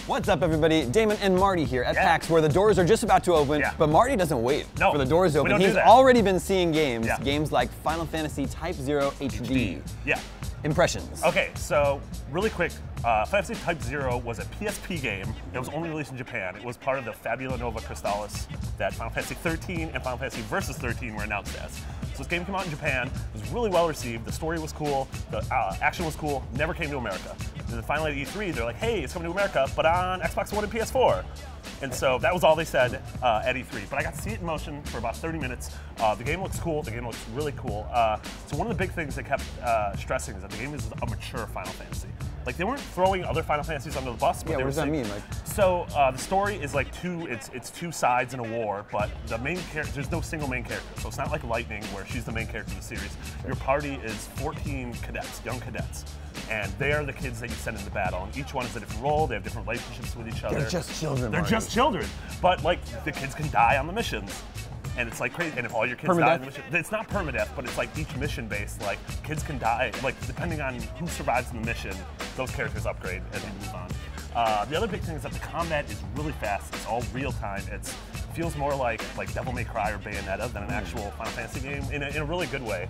What's up, everybody? Damon and Marty here at PAX, where the doors are just about to open, but Marty doesn't wait for the doors to open. He's already been seeing games, games like Final Fantasy Type-0 HD. Yeah. Impressions. Okay, so really quick, Final Fantasy Type-0 was a PSP game. It was only released in Japan. It was part of the Fabula Nova Crystallis that Final Fantasy 13 and Final Fantasy Versus 13 were announced as. So this game came out in Japan. It was really well received. The story was cool. The action was cool. Never came to America. And then finally at E3, they're like, hey, it's coming to America, but on Xbox One and PS4. And so that was all they said at E3. But I got to see it in motion for about 30 minutes. The game looks cool. The game looks really cool. So one of the big things they kept stressing is that the game is a mature Final Fantasy. Like, they weren't throwing other Final Fantasies under the bus, but yeah, they what were does that saying, mean? Like, so the story is like it's two sides in a war, but the main character, there's no single main character. So it's not like Lightning, where she's the main character of the series. Your party is 14 cadets, young cadets. And they are the kids that you send into battle. And each one is a different role. They have different relationships with each other. They're just children, They're just children. But, like, the kids can die on the missions. And it's like crazy. And if all your kids die on the mission, it's not permadeath, but it's like each mission based. Like, kids can die. Like, depending on who survives in the mission, those characters upgrade as you move on. The other big thing is that the combat is really fast. It's all real time. It feels more like Devil May Cry or Bayonetta than an actual Final Fantasy game in a really good way.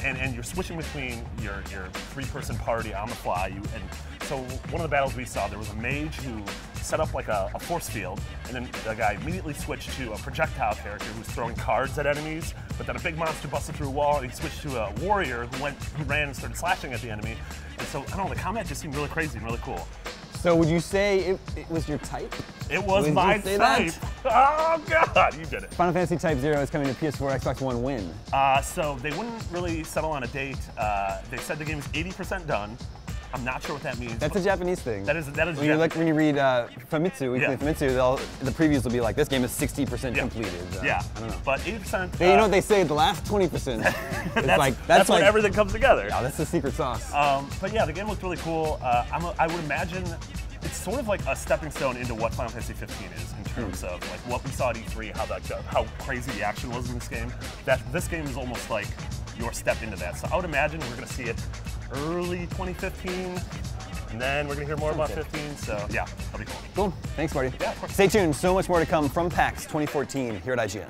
And you're switching between your three-person party on the fly. And so one of the battles we saw, there was a mage who set up like a force field, and then the guy immediately switched to a projectile character who's throwing cards at enemies, but then a big monster busted through a wall, and he switched to a warrior who ran and started slashing at the enemy. And so, I don't know, the combat just seemed really crazy and really cool. So would you say it was your type? It was my type. Oh God, you did it. Final Fantasy Type-0 is coming to PS4, Xbox One. When? So they wouldn't really settle on a date. They said the game is 80% done. I'm not sure what that means. That's a Japanese thing. That is when you read Famitsu, the previews will be like, this game is 60% completed. Yeah, I don't know. But 80%. You know what they say? The last 20%. that's when everything comes together. Yeah, that's the secret sauce. But yeah, the game looked really cool. I would imagine it's sort of like a stepping stone into what Final Fantasy 15 is in terms of like what we saw at E3, how crazy the action was in this game. This game is almost like your step into that. So I would imagine we're going to see it early 2015, and then we're going to hear more about 15, so yeah, that'll be cool. Cool. Thanks, Marty. Yeah, of course. Stay tuned. So much more to come from PAX 2014 here at IGN.